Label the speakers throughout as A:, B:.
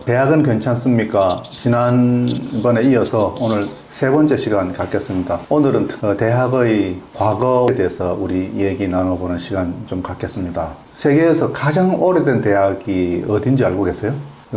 A: 대학은 괜찮습니까? 지난번에 이어서 오늘 세 번째 시간 갖겠습니다. 오늘은 대학의 과거에 대해서 우리 얘기 나눠보는 시간 좀 갖겠습니다. 세계에서 가장 오래된 대학이 어딘지 알고 계세요?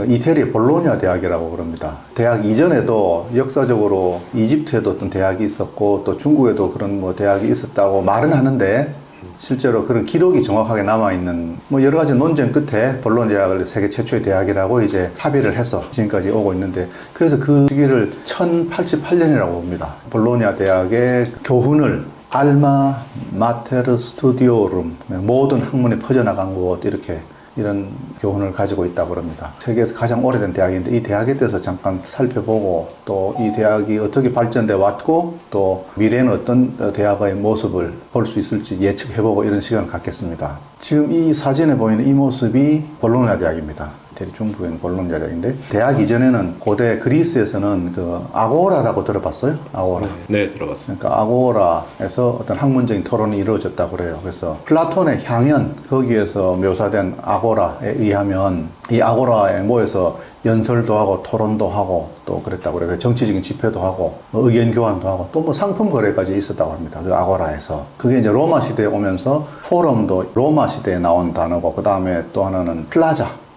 A: 이태리 볼로냐 대학이라고 그럽니다. 대학 이전에도 역사적으로 이집트에도 어떤 대학이 있었고 또 중국에도 그런 대학이 있었다고 말은 하는데 실제로 그런 기록이 정확하게 남아있는 여러 가지 논쟁 끝에 볼로냐 대학을 세계 최초의 대학이라고 이제 합의를 해서 지금까지 오고 있는데, 그래서 그 시기를 1088년이라고 봅니다. 볼로냐 대학의 교훈을 알마 마테르 스튜디오룸, 모든 학문이 퍼져나간 곳, 이런 교훈을 가지고 있다고 합니다. 세계에서 가장 오래된 대학인데 이 대학에 대해서 잠깐 살펴보고 또 이 대학이 어떻게 발전돼 왔고 또 미래에는 어떤 대학의 모습을 볼 수 있을지 예측해보고 이런 시간을 갖겠습니다. 지금 이 사진에 보이는 이 모습이 볼로냐 대학입니다. 이태리 중부에 있는 볼로냐 대학인데, 대학 이전에는 고대 그리스에서는 그 아고라라고 들어봤어요? 아고라.
B: 네, 들어봤습니다.
A: 그러니까 아고라에서 어떤 학문적인 토론이 이루어졌다고 그래요. 그래서 플라톤의 향연, 거기에서 묘사된 아고라에 의하면 이 아고라에 모여서 연설도 하고 토론도 하고 또 그랬다고 그래요. 정치적인 집회도 하고 의견 교환도 하고 또 상품 거래까지 있었다고 합니다. 그 아고라에서. 그게 이제 로마 시대에 오면서 포럼도 로마 시대에 나온 단어고, 그 다음에 또 하나는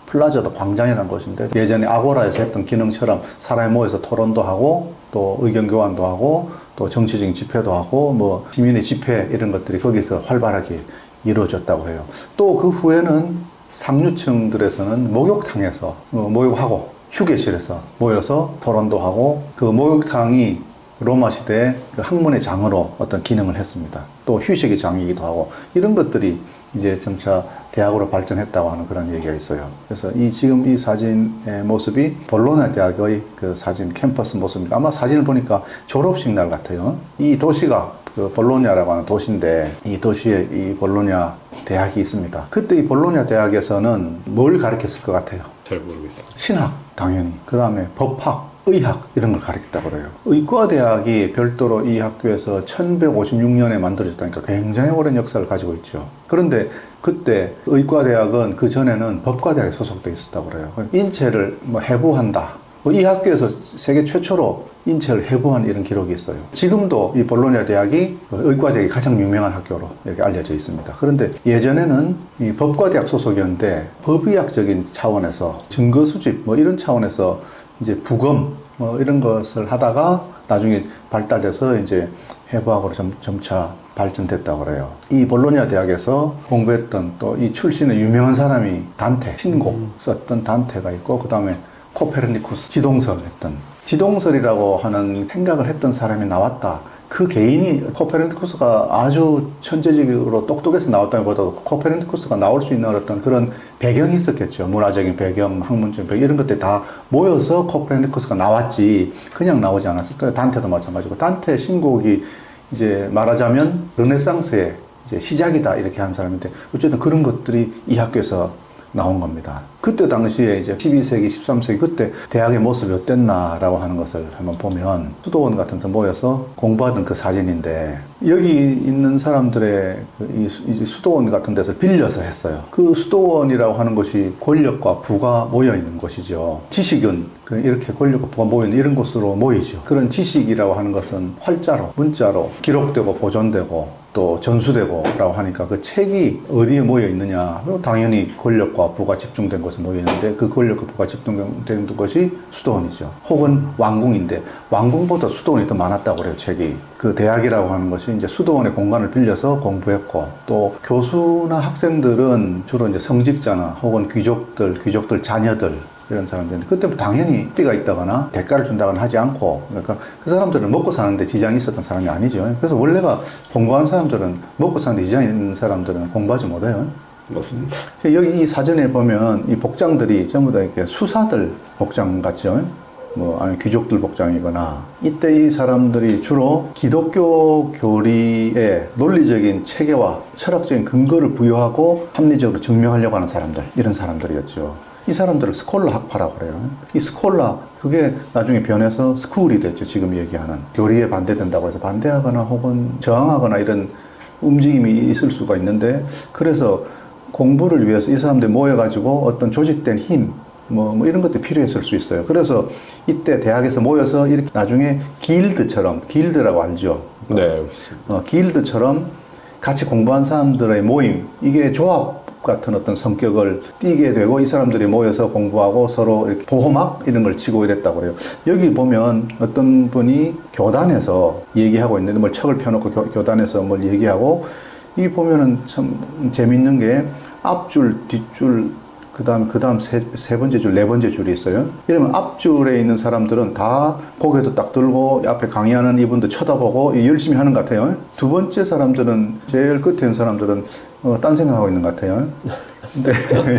A: 플라자도 광장이라는 곳인데, 예전에 아고라에서 했던 기능처럼 사람이 모여서 토론도 하고 또 의견 교환도 하고 또 정치적인 집회도 하고 시민의 집회 이런 것들이 거기서 활발하게 이루어졌다고 해요. 또 그 후에는 상류층들에서는 목욕탕에서 목욕하고 휴게실에서 모여서 토론도 하고, 그 목욕탕이 로마 시대의 그 학문의 장으로 어떤 기능을 했습니다. 또 휴식의 장이기도 하고, 이런 것들이 이제 점차 대학으로 발전했다고 하는 그런 얘기가 있어요. 그래서 지금 이 사진의 모습이 볼로냐 대학의 그 사진 캠퍼스 모습입니다. 아마 사진을 보니까 졸업식 날 같아요. 이 도시가 그 볼로냐라고 하는 도시인데, 이 도시에 이 볼로냐 대학이 있습니다. 그때 이 볼로냐 대학에서는 뭘 가르쳤을 것 같아요?
B: 잘 모르겠습니다.
A: 신학, 당연히. 그 다음에 법학, 의학 이런 걸 가르쳤다고 그래요. 의과대학이 별도로 이 학교에서 1156년에 만들어졌다니까 굉장히 오랜 역사를 가지고 있죠. 그런데 그때 의과대학은 그 전에는 법과대학에 소속되어 있었다고 그래요. 인체를 해부한다. 이 학교에서 세계 최초로 인체를 해부한 이런 기록이 있어요. 지금도 이 볼로냐 대학이 의과대학이 가장 유명한 학교로 이렇게 알려져 있습니다. 그런데 예전에는 이 법과대학 소속이었는데 법의학적인 차원에서 증거 수집 이런 차원에서 이제 부검 이런 것을 하다가 나중에 발달돼서 이제 해부학으로 점차 발전됐다고 그래요. 이 볼로냐 대학에서 공부했던 또 이 출신의 유명한 사람이 단테, 신곡 썼던 단테가 있고, 그 다음에 코페르니쿠스 지동설 했던, 지동설이라고 하는 생각을 했던 사람이 나왔다. 그 개인이 코페르니쿠스가 아주 천재적으로 똑똑해서 나왔다기보다도 코페르니쿠스가 나올 수 있는 어떤 그런 배경이 있었겠죠. 문화적인 배경, 학문적인 배경 이런 것들이 다 모여서 코페르니쿠스가 나왔지 그냥 나오지 않았을 거예요. 단테도 마찬가지고, 단테 신곡이 이제 말하자면 르네상스의 이제 시작이다 이렇게 한 사람인데, 어쨌든 그런 것들이 이 학교에서 나온 겁니다. 그때 당시에 이제 12세기, 13세기 그때 대학의 모습이 어땠나라고 하는 것을 한번 보면, 수도원 같은 데서 모여서 공부하던 그 사진인데, 여기 있는 사람들의 이 수도원 같은 데서 빌려서 했어요. 그 수도원이라고 하는 것이 권력과 부가 모여 있는 곳이죠. 지식은 이렇게 권력과 부가 모여 있는 이런 곳으로 모이죠. 그런 지식이라고 하는 것은 활자로, 문자로 기록되고 보존되고 또 전수되고 라고 하니까, 그 책이 어디에 모여 있느냐? 당연히 권력과 부가 집중된 곳에 모여 있는데, 그 권력과 부가 집중된 것이 수도원이죠. 혹은 왕궁인데 왕궁보다 수도원이 더 많았다고 그래요, 책이. 그 대학이라고 하는 것이 이제 수도원의 공간을 빌려서 공부했고, 또 교수나 학생들은 주로 이제 성직자나 혹은 귀족들 자녀들 이런 사람들인데, 그때 당연히 삐가 있다거나 대가를 준다거나 하지 않고, 그러니까 그 사람들은 먹고 사는데 지장이 있었던 사람이 아니죠. 그래서 원래가 공부한 사람들은, 먹고 사는데 지장이 있는 사람들은 공부하지 못해요.
B: 맞습니다.
A: 여기 이 사진에 보면 이 복장들이 전부 다 이렇게 수사들 복장 같죠. 아니 귀족들 복장이거나, 이때 이 사람들이 주로 기독교 교리에 논리적인 체계와 철학적인 근거를 부여하고 합리적으로 증명하려고 하는 사람들, 이런 사람들이었죠. 이 사람들을 스콜라 학파라고 그래요. 이 스콜라, 그게 나중에 변해서 스쿨이 됐죠. 지금 얘기하는 교리에 반대된다고 해서 반대하거나 혹은 저항하거나 이런 움직임이 있을 수가 있는데, 그래서 공부를 위해서 이 사람들이 모여가지고 어떤 조직된 힘, 뭐 이런 것도 필요했을 수 있어요. 그래서 이때 대학에서 모여서 이렇게 나중에 길드라고 알죠?
B: 네, 알고 있습니다.
A: 길드처럼 같이 공부한 사람들의 모임, 이게 조합 같은 어떤 성격을 띠게 되고 이 사람들이 모여서 공부하고 서로 이렇게 보호막 이런 걸 치고 이랬다고 그래요. 여기 보면 어떤 분이 교단에서 얘기하고 있는데 뭘 척을 펴놓고 교단에서 뭘 얘기하고 이 보면은 참 재밌는 게 앞줄, 뒷줄, 그 다음 세 번째 줄, 네 번째 줄이 있어요. 이러면 앞줄에 있는 사람들은 다 고개도 딱 들고 앞에 강의하는 이분도 쳐다보고 열심히 하는 것 같아요. 두 번째 사람들은, 제일 끝에 있는 사람들은 딴 생각하고 있는 것 같아요. 근데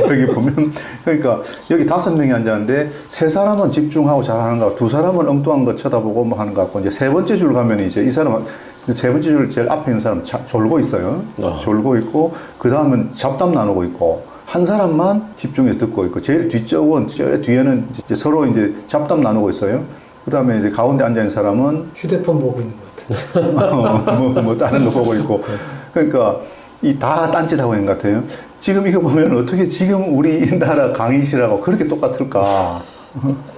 A: 여기 보면, 그러니까 여기 5명이 앉았는데 세 사람은 집중하고 잘하는 것 같고 두 사람은 엉뚱한 거 쳐다보고 뭐 하는 것 같고 이제 세 번째 줄 가면 이제 이 사람은 세 번째 줄 제일 앞에 있는 사람은 졸고 있어요. 졸고 있고 그 다음은 잡담 나누고 있고 한 사람만 집중해서 듣고 있고 제일 뒤쪽은 저 뒤에는 이제 서로 이제 잡담 나누고 있어요. 그 다음에 이제 가운데 앉아 있는 사람은
C: 휴대폰 보고 있는 것 같은데.
A: 뭐 다른 거 보고 있고 그러니까 이 다 딴짓하고 있는 것 같아요. 지금 이거 보면 어떻게 지금 우리나라 강의실하고 그렇게 똑같을까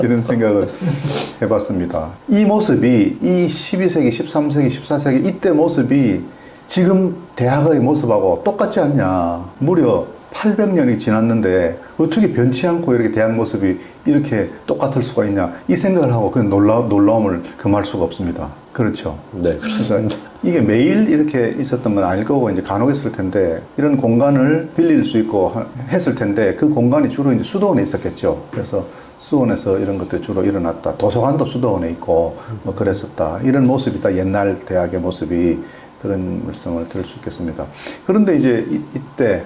A: 이런 생각을 해봤습니다. 이 모습이 이 12세기, 13세기, 14세기 이때 모습이 지금 대학의 모습하고 똑같지 않냐. 무려 800년이 지났는데 어떻게 변치 않고 이렇게 대학 모습이 이렇게 똑같을 수가 있냐. 이 생각을 하고 그 놀라움을 금할 수가 없습니다. 그렇죠.
B: 네, 그렇습니다.
A: 그러니까 이게 매일 이렇게 있었던 건 아닐 거고 이제 간혹 있을 텐데 이런 공간을 빌릴 수 있고 했을 텐데 그 공간이 주로 이제 수도원에 있었겠죠. 그래서 수원에서 이런 것들이 주로 일어났다. 도서관도 수도원에 있고 뭐 그랬었다. 이런 모습이 다 옛날 대학의 모습이 그런 말씀을 드릴 수 있겠습니다. 그런데 이제 이때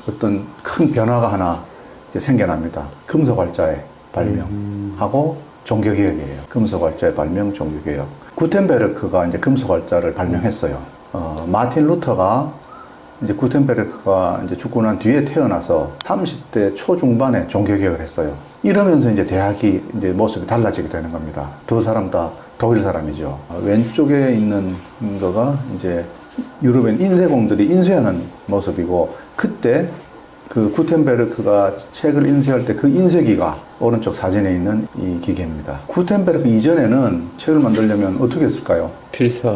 A: 어떤 큰 변화가 하나 이제 생겨납니다. 금속활자의 발명하고 종교개혁이에요. 금속활자의 발명, 종교개혁. 구텐베르크가 이제 금속활자를 발명했어요. 마틴 루터가 이제 구텐베르크가 이제 죽고 난 뒤에 태어나서 30대 초중반에 종교개혁을 했어요. 이러면서 이제 대학이 이제 모습이 달라지게 되는 겁니다. 두 사람 다 독일 사람이죠. 왼쪽에 있는 거가 이제 유럽엔 인쇄공들이 인쇄하는 모습이고 그때 그 구텐베르크가 책을 인쇄할 때 그 인쇄기가 오른쪽 사진에 있는 이 기계입니다. 구텐베르크 이전에는 책을 만들려면 어떻게 했을까요?
B: 필사.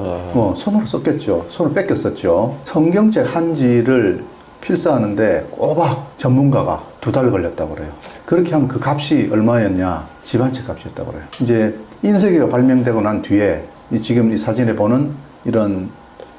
A: 손으로 썼겠죠. 손을 뺏겼었죠. 성경책 한 지를 필사하는데 꼬박 전문가가 2달 걸렸다고 그래요. 그렇게 하면 그 값이 얼마였냐? 집 한 채 값이었다고 그래요. 이제 인쇄기가 발명되고 난 뒤에 지금 이 사진에 보는 이런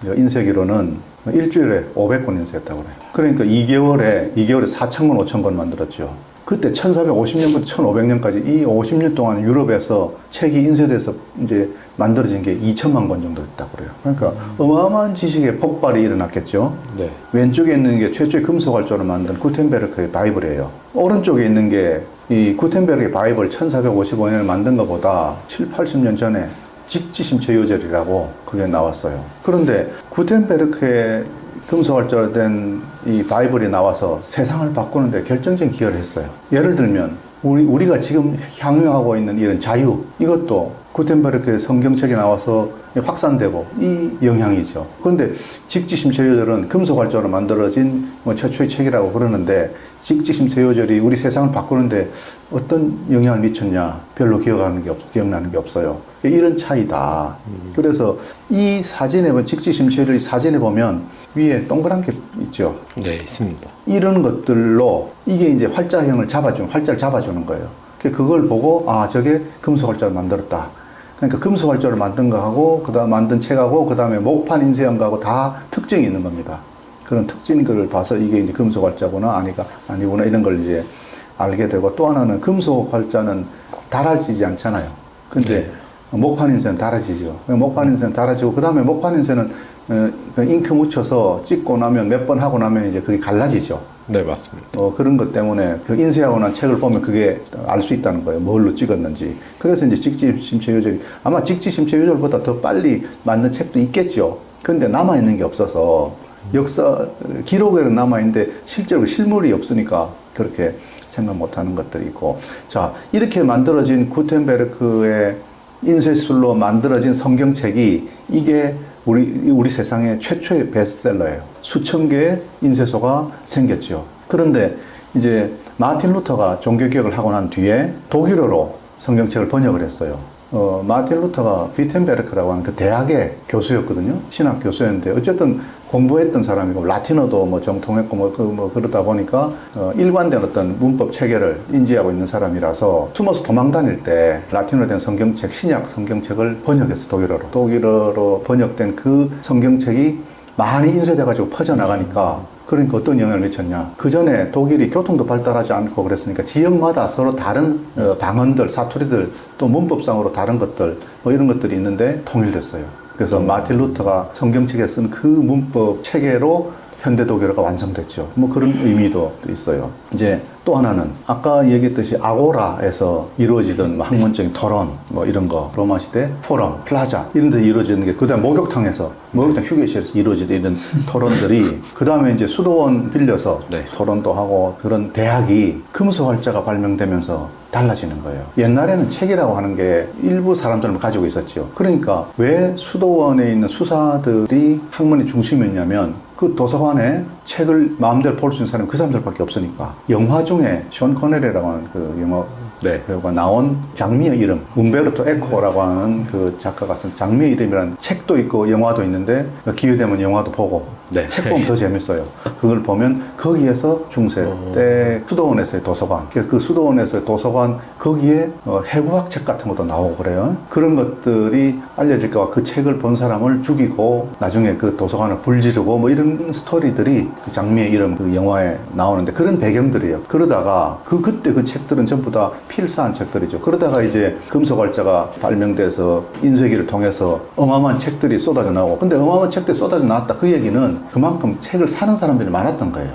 A: 인쇄기로는 일주일에 500권 인쇄했다고 그래요. 그러니까 2개월에 4,000권, 5,000권 만들었죠. 그때 1450년부터 1500년까지 이 50년 동안 유럽에서 책이 인쇄돼서 이제 만들어진 게 2천만 권 정도 됐다고 그래요. 그러니까 어마어마한 지식의 폭발이 일어났겠죠.
B: 네.
A: 왼쪽에 있는 게 최초의 금속활자로 만든 구텐베르크의 바이블이에요. 오른쪽에 있는 게 이 구텐베르크의 바이블 1455년에 만든 것보다 7, 80년 전에 직지심체요절이라고 그게 나왔어요. 그런데 구텐베르크의 금속활자로 된 이 바이블이 나와서 세상을 바꾸는데 결정적인 기여를 했어요. 예를 들면 우리가 지금 향유하고 있는 이런 자유, 이것도 구텐베르크의 성경책에 나와서 확산되고 이 영향이죠. 그런데 직지심체요절은 금속활자로 만들어진 최초의 책이라고 그러는데 직지심체요절이 우리 세상을 바꾸는데 어떤 영향을 미쳤냐? 별로 기억나는 게 없어요. 이런 차이다. 그래서 이 사진에 보면 직지심체요절 사진에 보면 위에 동그란 게 있죠.
B: 네, 있습니다.
A: 이런 것들로 이게 이제 활자를 잡아주는 거예요. 그걸 보고 저게 금속활자를 만들었다. 그러니까 금속활자를 만든 거하고 그다음 만든 책하고 그다음에 목판 인쇄한 거하고 다 특징이 있는 겁니다. 그런 특징들을 봐서 이게 이제 금속활자구나 아니구나 이런 걸 이제 알게 되고 또 하나는 금속활자는 달아지지 않잖아요. 근데 목판 인쇄는 달아지죠. 목판 인쇄는 달아지고 그다음에 목판 인쇄는 잉크 묻혀서 찍고 나면 몇 번 하고 나면 이제 그게 갈라지죠.
B: 네, 맞습니다.
A: 그런 것 때문에 그 인쇄하고 난 책을 보면 그게 알 수 있다는 거예요. 뭘로 찍었는지. 그래서 이제 직지심체요절이 아마 직지심체요절보다 더 빨리 만든 책도 있겠죠. 그런데 남아있는 게 없어서 역사 기록에는 남아있는데 실제로 실물이 없으니까 그렇게 생각 못하는 것들이 있고 자 이렇게 만들어진 구텐베르크의 인쇄술로 만들어진 성경책이 이게 우리 세상의 최초의 베스트셀러예요. 수천 개의 인쇄소가 생겼죠. 그런데 이제 마틴 루터가 종교개혁을 하고 난 뒤에 독일어로 성경책을 번역을 했어요. 마틴 루터가 비텐베르크라고 하는 그 대학의 교수였거든요. 신학 교수였는데 어쨌든 공부했던 사람이고 라틴어도 뭐 정통했고 그러다 보니까 일관된 어떤 문법 체계를 인지하고 있는 사람이라서 숨어서 도망 다닐 때 라틴어로 된 성경책, 신약 성경책을 번역했어요. 독일어로 번역된 그 성경책이 많이 인쇄돼가지고 퍼져나가니까 그러니까 어떤 영향을 미쳤냐. 그 전에 독일이 교통도 발달하지 않고 그랬으니까 지역마다 서로 다른 방언들, 사투리들, 또 문법상으로 다른 것들, 뭐 이런 것들이 있는데 통일됐어요. 그래서 마틴 루터가 성경책에 쓴 그 문법 체계로 현대 독일어가 완성됐죠. 뭐 그런 의미도 있어요. 이제 또 하나는 아까 얘기했듯이 아고라에서 이루어지던 학문적인 토론 뭐 이런 거, 로마 시대 포럼, 플라자 이런 데 이루어지는 게 그다음 목욕탕 휴게실에서 이루어지던 이런 토론들이 그다음에 이제 수도원 빌려서
B: 네.
A: 토론도 하고 그런 대학이 금수활자가 발명되면서 달라지는 거예요. 옛날에는 책이라고 하는 게 일부 사람들만 가지고 있었죠. 그러니까 왜 수도원에 있는 수사들이 학문의 중심이었냐면 그 도서관에 책을 마음대로 볼 수 있는 사람이 그 사람들밖에 없으니까. 영화 중에 션 코네리라고 하는 그 영화 배우가 나온 장미의 이름, 움베르토 에코라고 하는 그 작가가 쓴 장미의 이름이라는 책도 있고 영화도 있는데 기회 되면 영화도 보고
B: 네.
A: 책 보면 더 재밌어요. 그걸 보면 거기에서 중세 때 수도원에서의 도서관, 그 수도원에서의 도서관 거기에 해부학 책 같은 것도 나오고 그래요. 그런 것들이 알려질까 봐 그 책을 본 사람을 죽이고 나중에 그 도서관을 불지르고 뭐 이런 스토리들이 그 장미의 이름 그 영화에 나오는데 그런 배경들이에요. 그러다가 그때 그 책들은 전부 다 필사한 책들이죠. 그러다가 이제 금속활자가 발명돼서 인쇄기를 통해서 어마어마한 책들이 쏟아져 나오고 근데 어마어마한 책들이 쏟아져 나왔다 그 얘기는 그만큼 책을 사는 사람들이 많았던 거예요.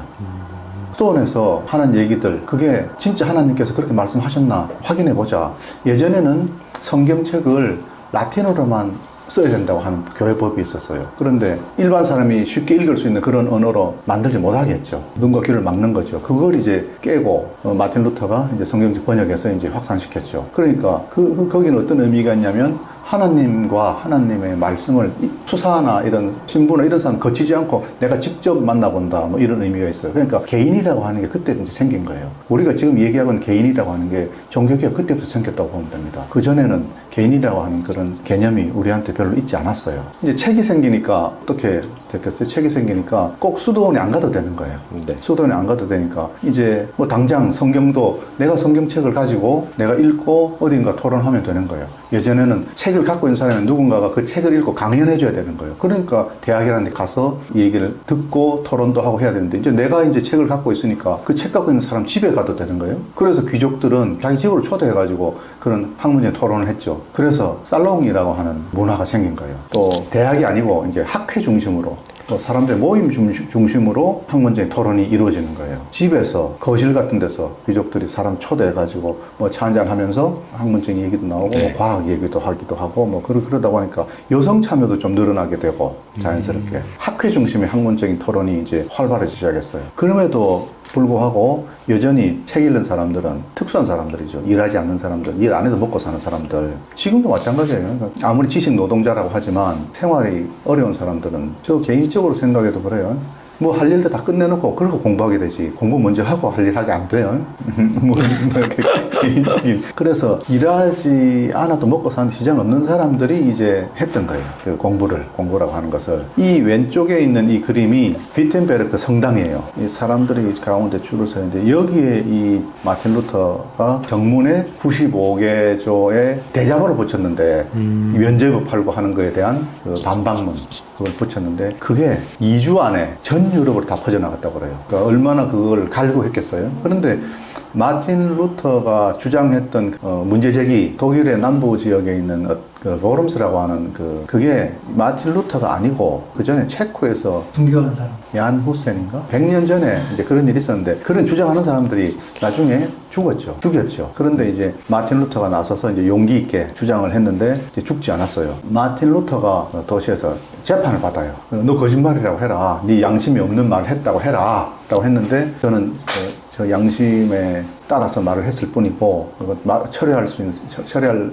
A: 수도원에서 하는 얘기들 그게 진짜 하나님께서 그렇게 말씀하셨나 확인해 보자. 예전에는 성경책을 라틴어로만 써야 된다고 하는 교회법이 있었어요. 그런데 일반 사람이 쉽게 읽을 수 있는 그런 언어로 만들지 못하겠죠. 눈과 귀를 막는 거죠. 그걸 이제 깨고 마틴 루터가 이제 성경책 번역해서 이제 확산시켰죠. 그러니까 거기는 어떤 의미가 있냐면 하나님과 하나님의 말씀을 수사나 이런 신부나 이런 사람 거치지 않고 내가 직접 만나본다 뭐 이런 의미가 있어요. 그러니까 개인이라고 하는 게 그때 이제 생긴 거예요. 우리가 지금 얘기하고 있는 개인이라고 하는 게 종교개혁 그때부터 생겼다고 보면 됩니다. 그전에는 개인이라고 하는 그런 개념이 우리한테 별로 있지 않았어요. 이제 책이 생기니까 어떻게 됐겠어요? 책이 생기니까 꼭 수도원에 안 가도 되는 거예요.
B: 네.
A: 수도원에 안 가도 되니까 이제 뭐 당장 성경도 내가 성경책을 가지고 내가 읽고 어딘가 토론하면 되는 거예요. 예전에는 책을 갖고 있는 사람은 누군가가 그 책을 읽고 강연해 줘야 되는 거예요. 그러니까 대학이라는 데 가서 이 얘기를 듣고 토론도 하고 해야 되는데 이제 내가 이제 책을 갖고 있으니까 그 책 갖고 있는 사람 집에 가도 되는 거예요. 그래서 귀족들은 자기 집으로 초대해 가지고 그런 학문적인 토론을 했죠. 그래서 살롱이라고 하는 문화가 생긴 거예요. 또 대학이 아니고 이제 학회 중심으로 또 사람들의 모임 중심으로 학문적인 토론이 이루어지는 거예요. 집에서 거실 같은 데서 귀족들이 사람 초대해가지고 뭐 차 한잔 하면서 학문적인 얘기도 나오고
B: 네.
A: 뭐 과학 얘기도 하기도 하고 뭐 그러다 보니까 여성 참여도 좀 늘어나게 되고 자연스럽게 학회 중심의 학문적인 토론이 이제 활발해지기 시작했어요. 그럼에도 불구하고 여전히 책 읽는 사람들은 특수한 사람들이죠. 일하지 않는 사람들, 일 안 해도 먹고 사는 사람들. 지금도 마찬가지예요. 아무리 지식 노동자라고 하지만 생활이 어려운 사람들은 저 개인적으로 생각해도 그래요. 뭐 할 일도 다 끝내놓고 그러고 공부하게 되지. 공부 먼저 하고 할 일 하게 안 돼요. 뭐 이렇게 개인적인. 그래서 일하지 않아도 먹고 사는 지장 없는 사람들이 이제 했던 거예요. 그 공부라고 하는 것을. 이 왼쪽에 있는 이 그림이 비텐베르크 성당이에요. 이 사람들이 가운데 줄을 서 있는데 여기에 이 마틴 루터가 정문에 95개조의 대자보를 붙였는데 면죄부 팔고 하는 거에 대한 그 반박문 그걸 붙였는데 그게 2주 안에 전 유럽으로 다 퍼져나갔다고 그래요. 그러니까 얼마나 그걸 갈구했겠어요. 그런데 마틴 루터가 주장했던 문제제기 독일의 남부 지역에 있는 로름스라고 하는 그게 마틴 루터가 아니고 그 전에 체코에서
C: 순교한 사람.
A: 얀 후센인가? 100년 전에 이제 그런 일이 있었는데 그런 주장하는 사람들이 나중에 죽였죠. 그런데 이제 마틴 루터가 나서서 이제 용기 있게 주장을 했는데 이제 죽지 않았어요. 마틴 루터가 도시에서 재판을 받아요. 너 거짓말이라고 해라. 네 양심이 없는 말을 했다고 해라. 라고 했는데 저는 저 양심에 따라서 말을 했을 뿐이고 처리할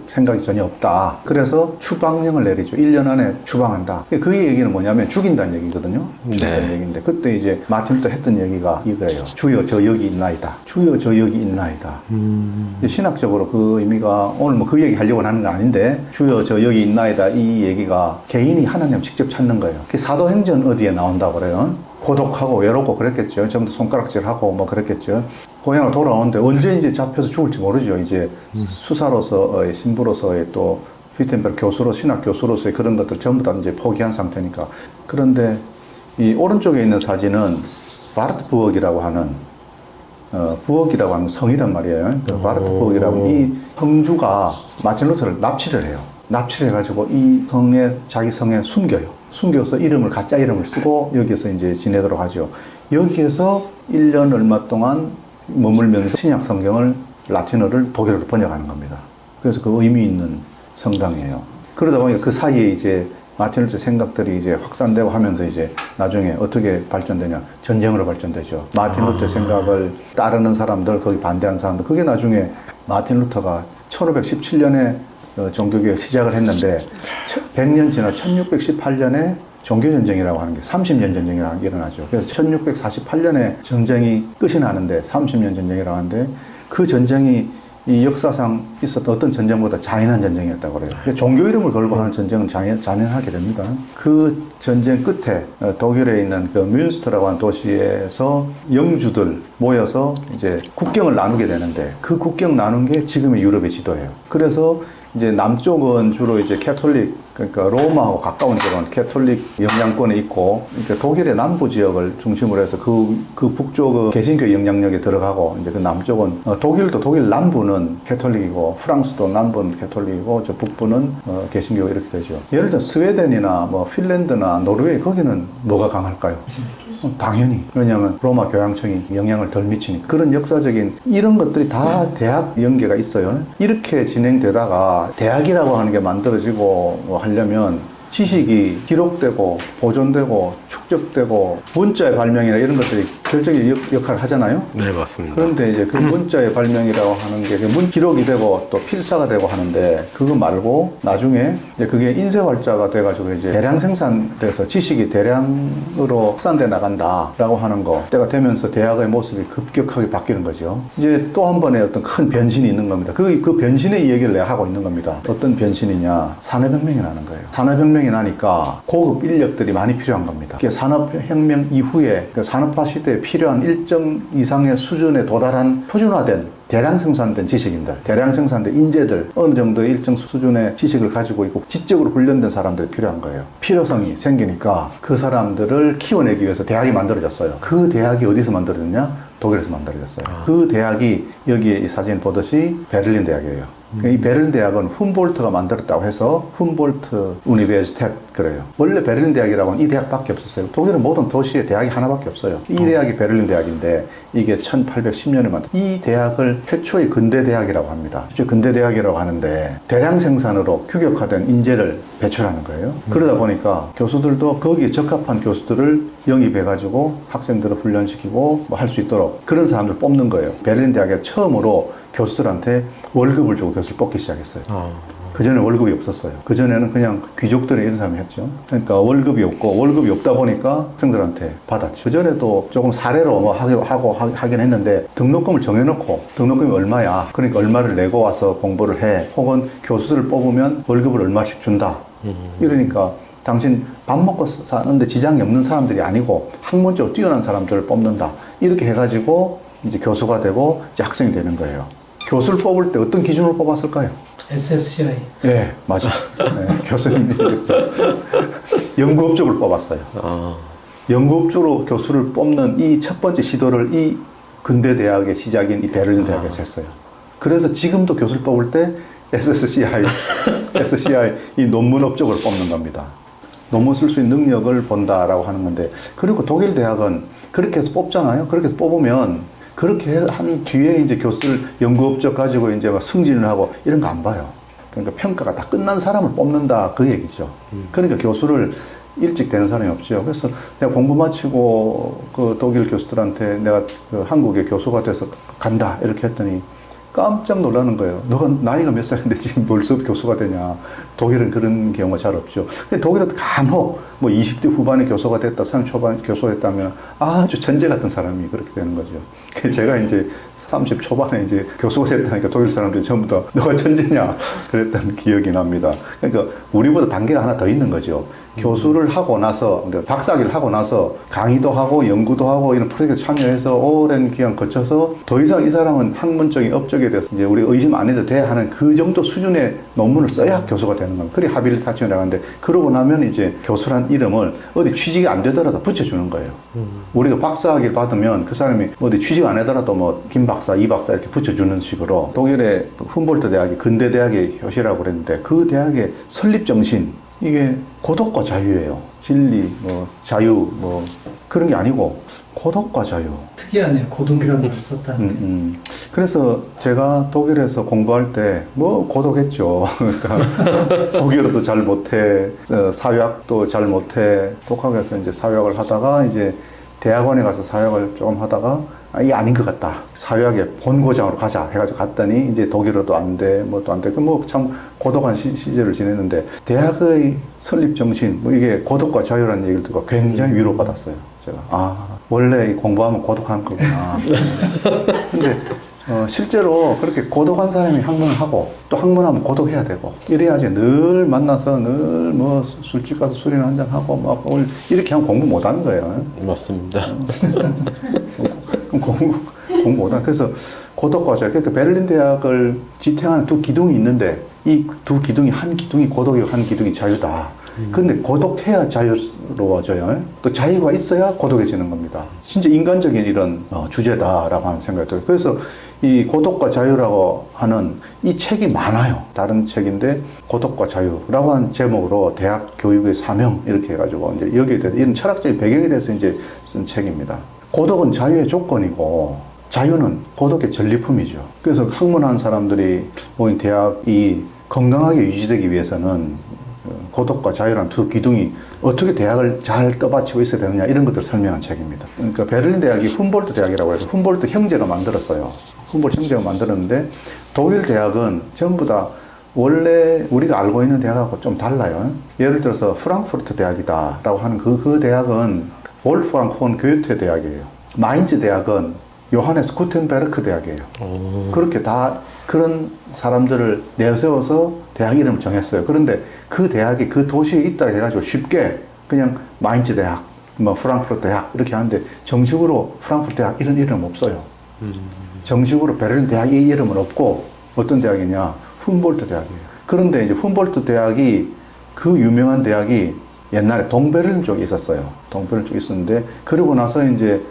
A: 생각이 전혀 없다. 그래서 추방령을 내리죠. 1년 안에 추방한다. 그 얘기는 뭐냐면 죽인다는 얘기거든요. 죽인다는 얘기인데 그때 이제 마틴 루터 했던 얘기가 이거예요. 주여 저 여기 있나이다. 주여 저 여기 있나이다. 신학적으로 그 의미가 오늘 뭐 그 얘기 하려고 하는 건 아닌데 주여 저 여기 있나이다 이 얘기가 개인이 하나님 직접 찾는 거예요. 그 사도행전 어디에 나온다고 그래요. 고독하고 외롭고 그랬겠죠. 전부 손가락질하고 뭐 그랬겠죠. 고향으로 돌아오는데 언제 이제 잡혀서 죽을지 모르죠. 이제 수사로서의 신부로서의 또 위텐베르 교수로 신학 교수로서의 그런 것들 전부 다 이제 포기한 상태니까. 그런데 이 오른쪽에 있는 사진은 바르트부엌이라고 하는 부엌이라고 하는 성이란 말이에요. 바르트부엌이라고 이 성주가 마틴 루터를 납치를 해요. 납치를 해가지고 이 성에 자기 성에 숨겨요. 숨겨서 가짜 이름을 쓰고 여기서 이제 지내도록 하죠. 여기에서 1년 얼마 동안 머물면서 신약 성경을 라틴어를 독일어로 번역하는 겁니다. 그래서 그 의미 있는 성당이에요. 그러다 보니까 그 사이에 이제 마틴 루터 생각들이 이제 확산되고 하면서 이제 나중에 어떻게 발전되냐? 전쟁으로 발전되죠. 마틴 루터 생각을 따르는 사람들, 거기 반대하는 사람들, 그게 나중에 마틴 루터가 1517년에 종교개혁 시작을 했는데 100년 지나 1618년에 종교전쟁이라고 하는 게 30년 전쟁이라고 하는 게 일어나죠. 그래서 1648년에 전쟁이 끝이 나는데 30년 전쟁이라고 하는데 그 전쟁이 이 역사상 있었던 어떤 전쟁보다 잔인한 전쟁이었다고 그래요. 종교 이름을 걸고 하는 전쟁은 잔인하게 됩니다. 그 전쟁 끝에 독일에 있는 그 뮌스터라고 하는 도시에서 영주들 모여서 이제 국경을 나누게 되는데 그 국경 나눈 게 지금의 유럽의 지도예요. 그래서 이제 남쪽은 주로 이제 캐톨릭, 그러니까 로마하고 가까운 쪽은 캐톨릭 영향권에 있고, 그러니까 독일의 남부 지역을 중심으로 해서 그 북쪽은 개신교 영향력에 들어가고, 이제 그 남쪽은, 독일 남부는 캐톨릭이고, 프랑스도 남부는 캐톨릭이고, 저 북부는 개신교 이렇게 되죠. 예를 들어 스웨덴이나 뭐 핀란드나 노르웨이, 거기는 뭐가 강할까요? 당연히. 왜냐하면 로마 교양청이 영향을 덜 미치니까. 그런 역사적인 이런 것들이 다 대학 연계가 있어요. 이렇게 진행되다가 대학이라고 하는 게 만들어지고 하려면 지식이 기록되고 보존되고 축적되고 문자의 발명이나 이런 것들이 결정적인 역할을 하잖아요.
B: 네, 맞습니다.
A: 그런데 이제 그 문자의 발명이라고 하는 게 기록이 되고 또 필사가 되고 하는데 그거 말고 나중에 이제 그게 인쇄활자가 돼가지고 이제 대량 생산돼서 지식이 대량으로 확산돼 나간다라고 하는 거 때가 되면서 대학의 모습이 급격하게 바뀌는 거죠. 이제 또 한 번의 어떤 큰 변신이 있는 겁니다. 그 변신의 얘기를 내가 하고 있는 겁니다. 어떤 변신이냐? 산업혁명이 나는 거예요. 산업혁명이 나니까 고급 인력들이 많이 필요한 겁니다. 산업혁명 이후에 그 산업화 시대에 필요한 일정 이상의 수준에 도달한 표준화된 대량 생산된 지식인들, 대량 생산된 인재들, 어느 정도 일정 수준의 지식을 가지고 있고 지적으로 훈련된 사람들이 필요한 거예요. 필요성이 생기니까 그 사람들을 키워내기 위해서 대학이 만들어졌어요. 그 대학이 어디서 만들어졌냐? 독일에서 만들어졌어요. 그 대학이 여기에 이 사진 보듯이 베를린 대학이에요. 이 베를린 대학은 훔볼트가 만들었다고 해서 훔볼트 우니베르시tet 그래요. 원래 베를린 대학이라고는 이 대학밖에 없었어요. 독일은 모든 도시에 대학이 하나밖에 없어요. 이 대학이 베를린 대학인데 이게 1810년에 만든 이 대학을 최초의 근대 대학이라고 합니다. 최초의 근대 대학이라고 하는데 대량 생산으로 규격화된 인재를 배출하는 거예요. 그러다 보니까 교수들도 거기에 적합한 교수들을 영입해가지고 학생들을 훈련시키고 뭐 할 수 있도록 그런 사람들을 뽑는 거예요. 베를린 대학에 처음으로 교수들한테 월급을 주고 교수를 뽑기 시작했어요. 그전에 월급이 없었어요. 그전에는 그냥 귀족들이 이런 사람이 했죠. 그러니까 월급이 없고 월급이 없다 보니까 학생들한테 받았죠. 그전에도 조금 사례로 뭐 하긴 했는데 등록금을 정해놓고 등록금이 얼마야. 그러니까 얼마를 내고 와서 공부를 해. 혹은 교수들을 뽑으면 월급을 얼마씩 준다. 이러니까 당신 밥 먹고 사는데 지장이 없는 사람들이 아니고 학문적으로 뛰어난 사람들을 뽑는다. 이렇게 해가지고 이제 교수가 되고 이제 학생이 되는 거예요. 교수를 뽑을 때 어떤 기준으로 뽑았을까요?
C: SSCI.
A: 네, 맞아. 네, 교수님이 연구업적으로 뽑았어요. 연구업적으로 교수를 뽑는 이 첫 번째 시도를 이 근대 대학의 시작인 이 베를린 대학에서 했어요. 그래서 지금도 교수를 뽑을 때 SCI 이 논문 업적으로 뽑는 겁니다. 논문 쓸 수 있는 능력을 본다라고 하는 건데, 그리고 독일 대학은 그렇게 해서 뽑잖아요. 그렇게 해서 뽑으면 그렇게 한 뒤에 이제 교수를 연구업적 가지고 이제 막 승진을 하고 이런 거 안 봐요. 그러니까 평가가 다 끝난 사람을 뽑는다 그 얘기죠. 그러니까 교수를 일찍 되는 사람이 없죠. 그래서 내가 공부 마치고 그 독일 교수들한테 내가 그 한국의 교수가 돼서 간다 이렇게 했더니 깜짝 놀라는 거예요. 너가 나이가 몇 살인데 지금 벌써 교수가 되냐. 독일은 그런 경우가 잘 없죠. 근데 독일은 간혹 뭐 20대 후반에 교수가 됐다, 30 초반에 교수가 됐다면 아주 천재 같은 사람이 그렇게 되는 거죠. 그래서 제가 이제 30 초반에 이제 교수가 됐다니까 독일 사람들이 전부 다 너가 천재냐 그랬던 기억이 납니다. 그러니까 우리보다 단계가 하나 더 있는 거죠. 교수를 하고 나서, 그러니까 박사학위를 하고 나서 강의도 하고 연구도 하고 이런 프로젝트에 참여해서 오랜 기간 거쳐서 더 이상 이 사람은 학문적인 업적에 대해서 이제 우리 의심 안 해도 돼 하는 그 정도 수준의 논문을 써야 교수가 되는 겁니다. 그게 하빌리타치온이라고 하는데 그러고 나면 이제 교수란 이름을 어디 취직이 안 되더라도 붙여주는 거예요. 우리가 박사학위를 받으면 그 사람이 어디 취직 안 하더라도 뭐 김 박사, 이 박사 이렇게 붙여주는 식으로 독일의 훔볼트 대학이 근대 대학의 효시라고 그랬는데 그 대학의 설립 정신 이게 고독과 자유예요. 진리, 뭐 자유, 뭐 그런 게 아니고 고독과 자유.
C: 특이하네요. 고독이라는 말을 썼다는 게.
A: 그래서 제가 독일에서 공부할 때 뭐 고독했죠. 그러니까 독일어도 잘 못해, 사회학도 잘 못해. 독학에서 이제 사회학을 하다가 이제 대학원에 가서 사회학을 좀 하다가 이게 아닌 것 같다. 사회학의 본고장으로 가자 해가지고 갔더니 이제 독일어도 안 돼, 뭐 또 안 돼. 뭐 참 고독한 시절을 지냈는데 대학의 설립 정신, 뭐 이게 고독과 자유라는 얘기를 듣고 굉장히 위로받았어요. 제가 원래 공부하면 고독한 거구나. 근데 실제로 그렇게 고독한 사람이 학문을 하고 또 학문하면 고독해야 되고 이래야지 늘 만나서 늘 뭐 술집 가서 술이나 한잔 하고 막 이렇게 하면 공부 못 하는 거예요.
B: 맞습니다.
A: 공부 못한. 그래서 고독과 자유. 그러니까 베를린 대학을 지탱하는 두 기둥이 있는데 이 두 기둥이 한 기둥이 고독이고 한 기둥이 자유다. 그런데 고독해야 자유로워져요. 또 자유가 있어야 고독해지는 겁니다. 진짜 인간적인 이런 주제다라고 하는 생각이 들어요. 그래서 이 고독과 자유라고 하는 이 책이 많아요. 다른 책인데 고독과 자유라고 하는 제목으로 대학 교육의 사명 이렇게 해가지고 이제 여기에 대해서 이런 철학적인 배경에 대해서 이제 쓴 책입니다. 고독은 자유의 조건이고 자유는 고독의 전리품이죠. 그래서 학문한 사람들이 모인 대학이 건강하게 유지되기 위해서는 고독과 자유라는 두 기둥이 어떻게 대학을 잘 떠받치고 있어야 되느냐 이런 것들을 설명한 책입니다. 그러니까 베를린 대학이 훔볼트 대학이라고 해서 훔볼트 형제가 만들었어요. 훔볼트 형제가 만들었는데 독일 대학은 전부 다 원래 우리가 알고 있는 대학하고 좀 달라요. 예를 들어서 프랑크푸르트 대학이다라고 하는 그 대학은 wolfgang von Goethe 대학이에요. 마인츠 대학은 요하네스 구텐베르크 대학이에요. 그렇게 다 그런 사람들을 내세워서 대학 이름을 정했어요. 그런데 그 대학이 그 도시에 있다 해가지고 쉽게 그냥 마인츠 대학, 뭐 프랑크푸르트 대학 이렇게 하는데 정식으로 프랑크푸르트 대학 이런 이름 없어요. 정식으로 베를린 대학 이 이름은 없고 어떤 대학이냐? 훔볼트 대학이에요. 그런데 이제 훔볼트 대학이 그 유명한 대학이 옛날에 동베를린 쪽에 있었어요. 동베를린 쪽에 있었는데 그러고 나서 이제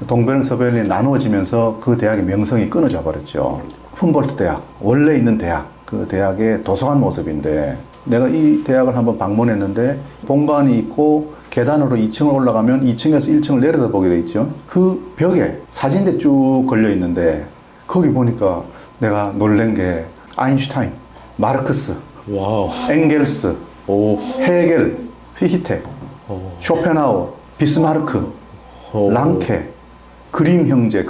A: 동베를린, 서베를린이 나누어지면서 그 대학의 명성이 끊어져 버렸죠. 훔볼트 대학, 원래 있는 대학, 그 대학의 도서관 모습인데 내가 이 대학을 한번 방문했는데 본관이 있고 계단으로 2층을 올라가면 2층에서 1층을 내려다보게 돼 있죠. 그 벽에 사진대 쭉 걸려 있는데 거기 보니까 내가 놀란 게 아인슈타인, 마르크스,
B: 와우.
A: 엥겔스, 헤겔, 피히테, 쇼펜하우어, 비스마르크, 랑케, 그림 형제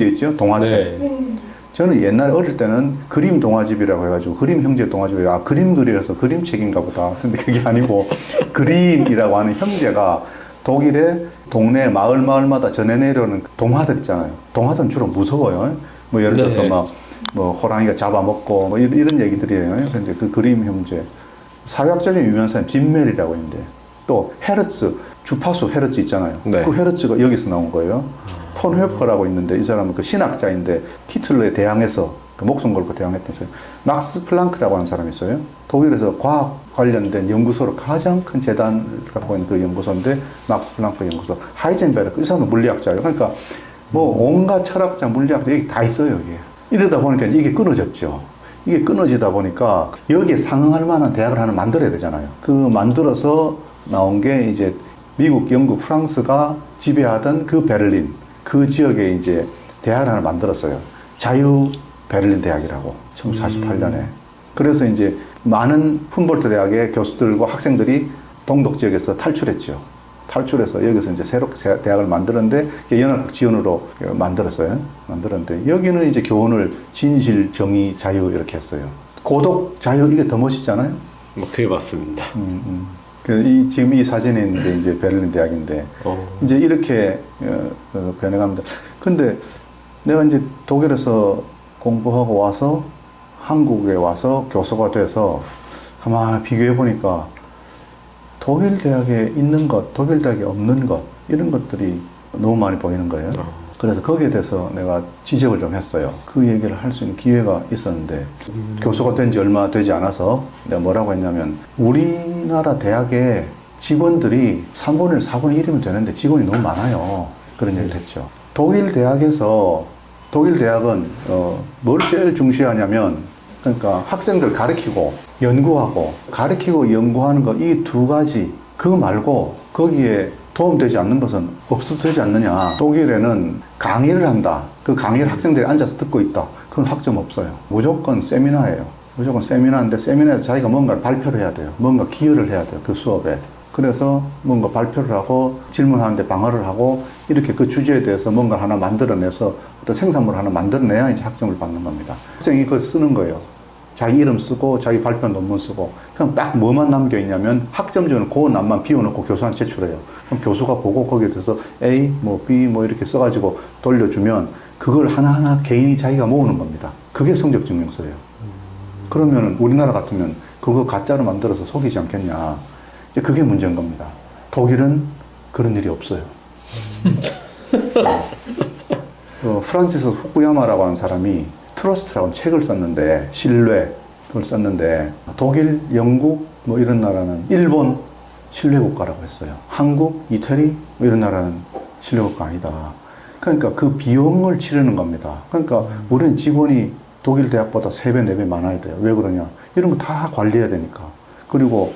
A: 있죠? 동화책.
B: 네.
A: 저는 옛날에 어릴 때는 그림 동화집이라고 해가지고 그림 형제 동화집이라 그림 그리라서 그림책인가 보다. 근데 그게 아니고 그림이라고 하는 형제가 독일의 동네 마을마다 전해 내려오는 동화들 있잖아요. 동화들은 주로 무서워요. 뭐 예를 들어서
B: 네.
A: 뭐 호랑이가 잡아먹고 뭐 이런 얘기들이에요. 근데 그 그림 형제. 사회학적인 유명한 사람 진멜이라고 있는데 또 헤르츠, 주파수 헤르츠 있잖아요.
B: 네.
A: 그 헤르츠가 여기서 나온 거예요. 폰 회퍼라고 있는데 이 사람은 그 신학자인데 히틀러에 대항해서 그 목숨 걸고 대항했던 사람. 막스 플랑크라고 하는 사람이 있어요. 독일에서 과학 관련된 연구소로 가장 큰 재단을 갖고 있는 그 연구소인데 막스 플랑크 연구소. 하이젠베르크 이 사람은 물리학자예요. 그러니까 뭐 온갖 철학자, 물리학자 여기 다 있어요. 여기. 이러다 보니까 이게 끊어졌죠. 이게 끊어지다 보니까 여기에 상응할 만한 대학을 하나 만들어야 되잖아요. 그 만들어서 나온 게 이제 미국, 영국, 프랑스가 지배하던 그 베를린, 그 지역에 이제 대학을 하나 만들었어요. 자유 베를린 대학이라고 1948년에. 그래서 이제 많은 훔볼트 대학의 교수들과 학생들이 동독 지역에서 탈출했죠. 탈출해서 여기서 이제 새롭게 대학을 만들었는데 연합국 지원으로 만들었어요. 만들었는데 여기는 이제 교훈을 진실, 정의, 자유 이렇게 했어요. 고독, 자유 이게 더 멋있잖아요.
B: 뭐 그게 맞습니다.
A: 지금 이 사진에 있는 게 이제 베를린 대학인데 이제 이렇게 변해갑니다. 근데 내가 이제 독일에서 공부하고 와서 한국에 와서 교수가 돼서 가만히 비교해 보니까 독일 대학에 있는 것, 독일 대학에 없는 것 이런 것들이 너무 많이 보이는 거예요. 그래서 거기에 대해서 내가 지적을 좀 했어요. 그 얘기를 할 수 있는 기회가 있었는데 교수가 된 지 얼마 되지 않아서 내가 뭐라고 했냐면 우리나라 대학의 직원들이 3분의 1, 4분의 1이면 되는데 직원이 너무 많아요. 그런 얘기를 했죠. 독일 대학은 뭘 제일 중시하냐면 그러니까 학생들 가르치고 연구하고 가르치고 연구하는 거 이 두 가지 그거 말고 거기에 도움되지 않는 것은 없어도 되지 않느냐. 독일에는 강의를 한다. 그 강의를 학생들이 앉아서 듣고 있다. 그건 학점 없어요. 무조건 세미나예요. 무조건 세미나인데 세미나에서 자기가 뭔가를 발표를 해야 돼요. 뭔가 기여를 해야 돼요. 그 수업에. 그래서 뭔가 발표를 하고 질문하는데 방어를 하고 이렇게 그 주제에 대해서 뭔가 하나 만들어내서 어떤 생산물 하나 만들어내야 이제 학점을 받는 겁니다. 학생이 그걸 쓰는 거예요. 자기 이름 쓰고 자기 발표 논문 쓰고 그럼 딱 뭐만 남겨 있냐면 학점주는 그 납만 비워놓고 교수한테 제출해요. 그럼 교수가 보고 거기에 대해서 A, 뭐 B 뭐 이렇게 써가지고 돌려주면 그걸 하나하나 개인이 자기가 모으는 겁니다. 그게 성적 증명서예요. 그러면 우리나라 같으면 그거 가짜로 만들어서 속이지 않겠냐. 이제 그게 문제인 겁니다. 독일은 그런 일이 없어요. 프란시스 후쿠야마라고 하는 사람이 트러스트라고 책을 썼는데 신뢰 그걸 썼는데 독일, 영국 뭐 이런 나라는 일본 신뢰 국가라고 했어요. 한국, 이태리 뭐 이런 나라는 신뢰 국가 아니다. 그러니까 그 비용을 치르는 겁니다. 그러니까 우리는 직원이 독일 대학보다 3배, 4배 많아야 돼요. 왜 그러냐? 이런 거 다 관리해야 되니까. 그리고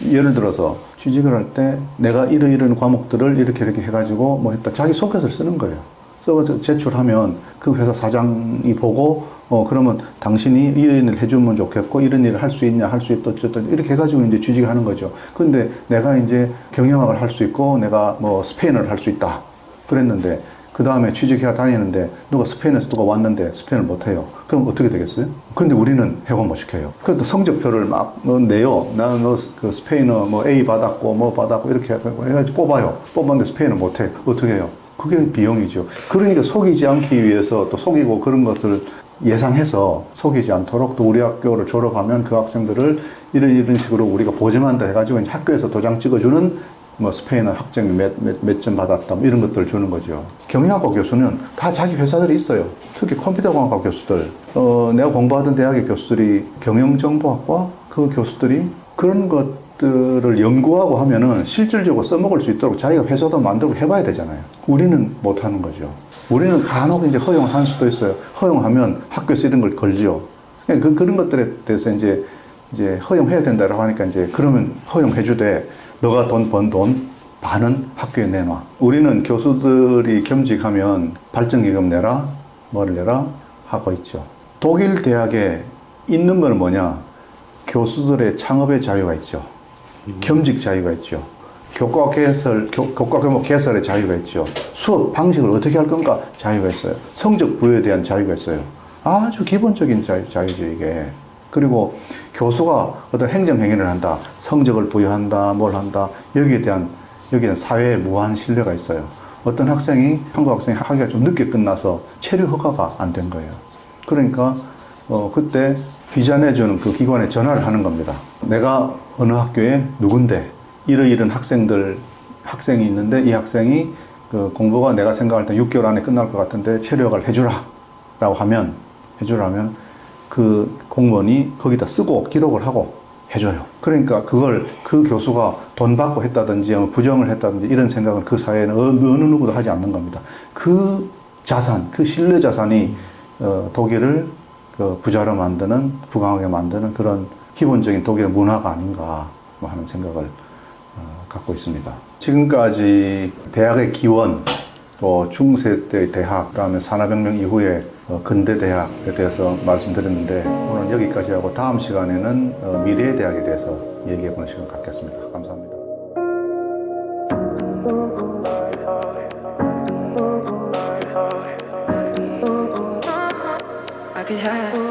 A: 예를 들어서 취직을 할 때 내가 이런 과목들을 이렇게 해가지고 뭐 했다. 자기 소개서를 쓰는 거예요. 써서 제출하면 그 회사 사장이 보고 그러면 당신이 이런 일을 해주면 좋겠고 이런 일을 할 수 있냐 할 수 있다 어쨌든 이렇게 해가지고 이제 취직을 하는 거죠. 근데 내가 이제 경영학을 할 수 있고 내가 뭐 스페인어를 할 수 있다 그랬는데 그 다음에 취직해 다니는데 누가 스페인에서 누가 왔는데 스페인을 못해요. 그럼 어떻게 되겠어요? 근데 우리는 해고 못 시켜요. 그래도 성적표를 막 내요. 나는 그 스페인어 뭐 A 받았고 뭐 받았고 이렇게 해가지고 뽑아요. 뽑았는데 스페인을 못해. 어떻게 해요? 그게 비용이죠. 그러니까 속이지 않기 위해서 또 속이고 그런 것을 예상해서 속이지 않도록 또 우리 학교를 졸업하면 그 학생들을 이런 식으로 우리가 보증한다 해가지고 이제 학교에서 도장 찍어주는 뭐 스페인어 학점이 몇 점 받았다 뭐 이런 것들을 주는 거죠. 경영학과 교수는 다 자기 회사들이 있어요. 특히 컴퓨터공학과 교수들, 내가 공부하던 대학의 교수들이 경영정보학과 그 교수들이 그런 것들을 연구하고 하면은 실질적으로 써먹을 수 있도록 자기가 회사도 만들고 해봐야 되잖아요. 우리는 못하는 거죠. 우리는 간혹 이제 허용을 할 수도 있어요. 허용하면 학교에서 이런 걸 걸죠. 그런 것들에 대해서 이제 허용해야 된다라고 하니까 이제 그러면 허용해주되 너가 번 돈 반은 학교에 내놔. 우리는 교수들이 겸직하면 발전기금 내라, 뭐를 내라 하고 있죠. 독일 대학에 있는 건 뭐냐? 교수들의 창업의 자유가 있죠. 겸직 자유가 있죠. 교과 과목 개설의 자유가 있죠. 수업 방식을 어떻게 할 건가 자유가 있어요. 성적 부여에 대한 자유가 있어요. 아주 기본적인 자유죠, 이게. 그리고 교수가 어떤 행정행위를 한다, 성적을 부여한다, 뭘 한다, 여기는 사회에 무한 신뢰가 있어요. 어떤 학생이, 한국 학생이 학위가 좀 늦게 끝나서 체류 허가가 안 된 거예요. 그러니까, 그때 비자 내주는 그 기관에 전화를 하는 겁니다. 내가 어느 학교에 누군데, 이런 학생이 있는데 이 학생이 그 공부가 내가 생각할 때 6개월 안에 끝날 것 같은데 체류 허가를 해주라. 라고 하면, 그 공무원이 거기다 쓰고 기록을 하고 해줘요. 그러니까 그걸 그 교수가 돈 받고 했다든지 부정을 했다든지 이런 생각은 그 사회에는 어느 누구도 하지 않는 겁니다. 그 자산, 그 신뢰 자산이 독일을 그 부자로 만드는, 부강하게 만드는 그런 기본적인 독일의 문화가 아닌가 하는 생각을 갖고 있습니다. 지금까지 대학의 기원, 또 중세 때 대학, 그다음에 산업혁명 이후에 근대 대학에 대해서 말씀드렸는데 오늘 여기까지 하고 다음 시간에는 미래의 대학에 대해서 얘기해 보는 시간 갖겠습니다. 감사합니다.
D: could have.